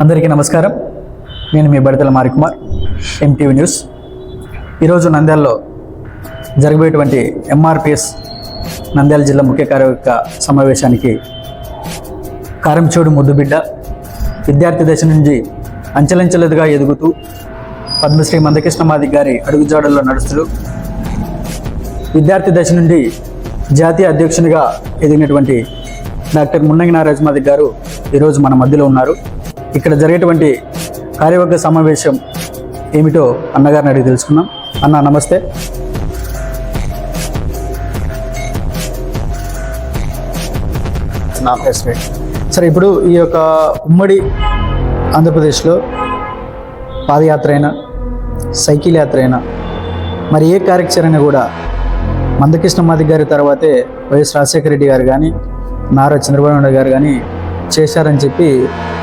అందరికీ నమస్కారం. నేను మీ బడితల మారికుమార్, ఎంటీవీ న్యూస్. ఈరోజు నంద్యాలలో జరగబోయేటువంటి ఎంఆర్పిఎస్ నంద్యాల జిల్లా ముఖ్య కార్యవర్గ సమావేశానికి కారంచోడు ముద్దుబిడ్డ విద్యార్థి దశ నుంచి అంచెలంచెలుగా ఎదుగుతూ పద్మశ్రీ మందకృష్ణ మాదిగ గారి అడుగుజాడల్లో నడుస్తూ విద్యార్థి దశ నుండి జాతీయ అధ్యక్షునిగా ఎదిగినటువంటి డాక్టర్ మున్నంగి నారాజ్ మాదిగ గారు ఈరోజు మన మధ్యలో ఉన్నారు. ఇక్కడ జరిగేటువంటి కార్యవర్గ సమావేశం ఏమిటో అన్నగారిని అడిగి తెలుసుకుందాం. అన్న నమస్తే. సరే, ఇప్పుడు ఈ యొక్క ఉమ్మడి ఆంధ్రప్రదేశ్లో పాదయాత్ర అయినా సైకిల్ యాత్ర అయినా మరి ఏ కార్యక్రమైనా కూడా మందకృష్ణ మాదిగ గారి తర్వాతే వైఎస్ రాజశేఖర రెడ్డి గారు కానీ నారా చంద్రబాబు నాయుడు గారు కానీ చేశారని చెప్పి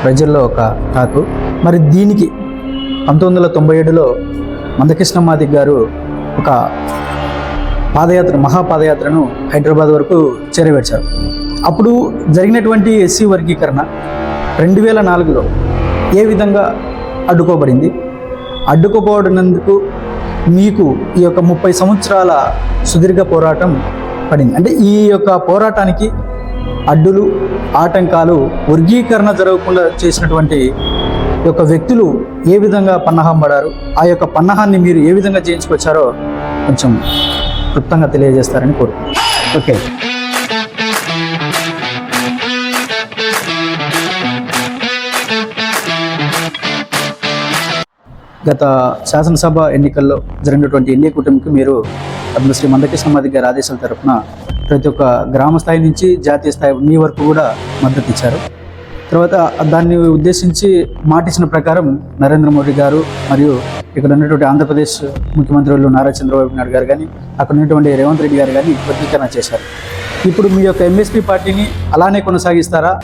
ప్రజల్లో ఒక టాకు. మరి దీనికి 1997లో మందకృష్ణ మాదిగ గారు ఒక పాదయాత్ర మహాపాదయాత్రను హైదరాబాద్ వరకు చేరవేర్చారు. అప్పుడు జరిగినటువంటి ఎస్సీ వర్గీకరణ 2004లో ఏ విధంగా అడ్డుకోబడింది? అడ్డుకోబడినందుకు మీకు ఈ యొక్క 30 సంవత్సరాల సుదీర్ఘ పోరాటం పడింది. అంటే ఈ యొక్క పోరాటానికి అడ్డులు ఆటంకాలు వర్గీకరణ జరగకుండా చేసినటువంటి యొక్క వ్యక్తులు ఏ విధంగా పన్నాహం పడారు, ఆ యొక్క పన్నాహాన్ని మీరు ఏ విధంగా చేయించుకొచ్చారో కొంచెం క్లుప్తంగా తెలియజేస్తారని కోరుకుంటున్నాను. ఓకే. గత శాసనసభ ఎన్నికల్లో జరిగినటువంటి ఎన్డీఏ కూటమికి మీరు పద్మశ్రీ మందకృష్ణ మాదిగ గారి ఆదేశాల తరఫున ప్రతి ఒక్క గ్రామ స్థాయి నుంచి జాతీయ స్థాయి మీ వరకు కూడా మద్దతు ఇచ్చారు. తర్వాత దాన్ని ఉద్దేశించి మాటిచ్చిన ప్రకారం నరేంద్ర మోడీ గారు మరియు ఇక్కడ ఉన్నటువంటి ఆంధ్రప్రదేశ్ ముఖ్యమంత్రులు నారా చంద్రబాబు నాయుడు గారు కానీ అక్కడ ఉన్నటువంటి రేవంత్ రెడ్డి గారు కానీ వర్గీకరణ చేశారు. ఇప్పుడు మీ యొక్క ఎంఎస్పీ పార్టీని అలానే కొనసాగిస్తారా?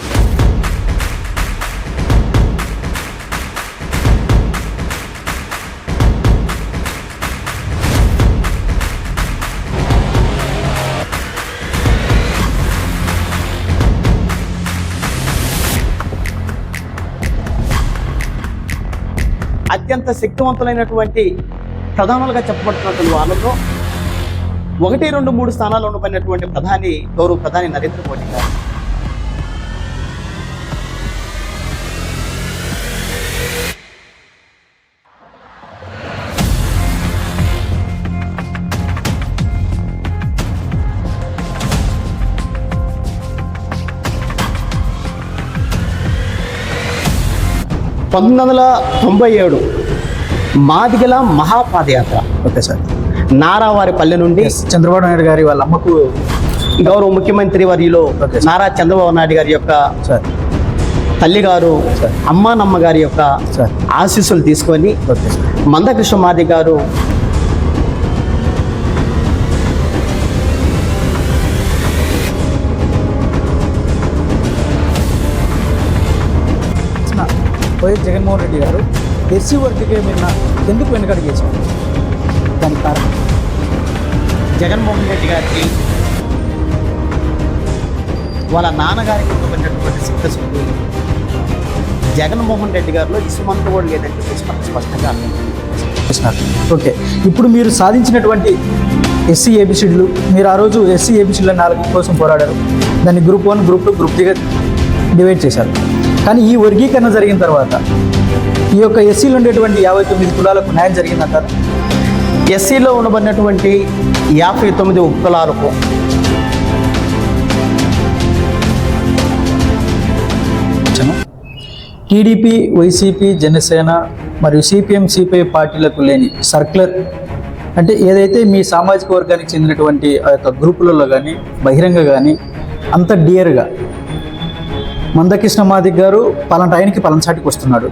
అత్యంత శక్తివంతులైనటువంటి ప్రధానులుగా చెప్పబడుతున్నటువంటి వాళ్ళలో 1, 2, 3 స్థానాల్లో ఉండబడినటువంటి గౌరవ ప్రధాని నరేంద్ర మోడీ గారు (1997) మాదిగల మహాపాదయాత్ర. Okay sir. నారావారిపల్లె నుండి చంద్రబాబు నాయుడు గారి వాళ్ళ అమ్మకు గౌరవ ముఖ్యమంత్రి వర్యులు నారా చంద్రబాబు నాయుడు గారి యొక్క తల్లిగారు అమ్మానమ్మ గారి యొక్క ఆశీస్సులు తీసుకొని మందకృష్ణ మాదిగ గారు వైఎస్ జగన్మోహన్ రెడ్డి గారు ఎస్సీ వర్గీకరణ ఎందుకు వెనుకడుగు చేశారు? దానికి కారణం జగన్మోహన్ రెడ్డి గారికి వాళ్ళ నాన్నగారికి ఉండబడినటువంటి సిద్ధశక్తి జగన్మోహన్ రెడ్డి గారిలో ఇసుమంత కూడా లేదని చెప్పేసి మనకు స్పష్టంగా అర్థం. ఓకే. ఇప్పుడు మీరు సాధించినటువంటి ఎస్సీ ఏబిసిడ్లు, మీరు ఆ రోజు ఎస్సీ ఏబిసిడ్ల 4 కోసం పోరాడారు. దాన్ని గ్రూప్ 1, గ్రూప్ 2, గ్రూప్ 3గా డివైడ్ చేశారు. కానీ ఈ వర్గీకరణ జరిగిన తర్వాత ఈ యొక్క ఎస్సీలో ఉండేటువంటి 59 కులాలకు న్యాయం జరిగిందంటారు? ఎస్సీలో ఉండబడినటువంటి 59 ఉపకులాలకు టీడీపీ, వైసీపీ, జనసేన మరియు సిపిఎం, సిపిఐ పార్టీలకు లేని సర్క్యులర్, అంటే ఏదైతే మీ సామాజిక వర్గానికి చెందినటువంటి ఆ యొక్క గ్రూపులలో కానీ బహిరంగ కానీ అంత డియర్గా మందకృష్ణ మాదిగ గారు పలానా టైంకి పలానా చాటికి వస్తున్నాడు,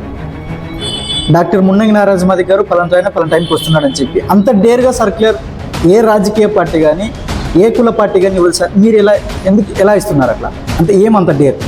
డాక్టర్ మున్నంగి నారాజ్ మాదిగ గారు పలానా టైంకి వస్తున్నాడు అని చెప్పి అంత డేర్గా సర్క్యులర్ ఏ రాజకీయ పార్టీ కానీ ఏ కుల పార్టీ కానీ ఇవ్వాలి సార్? మీరు ఎలా ఇస్తున్నారు అట్లా? అంటే ఏమంత డేర్?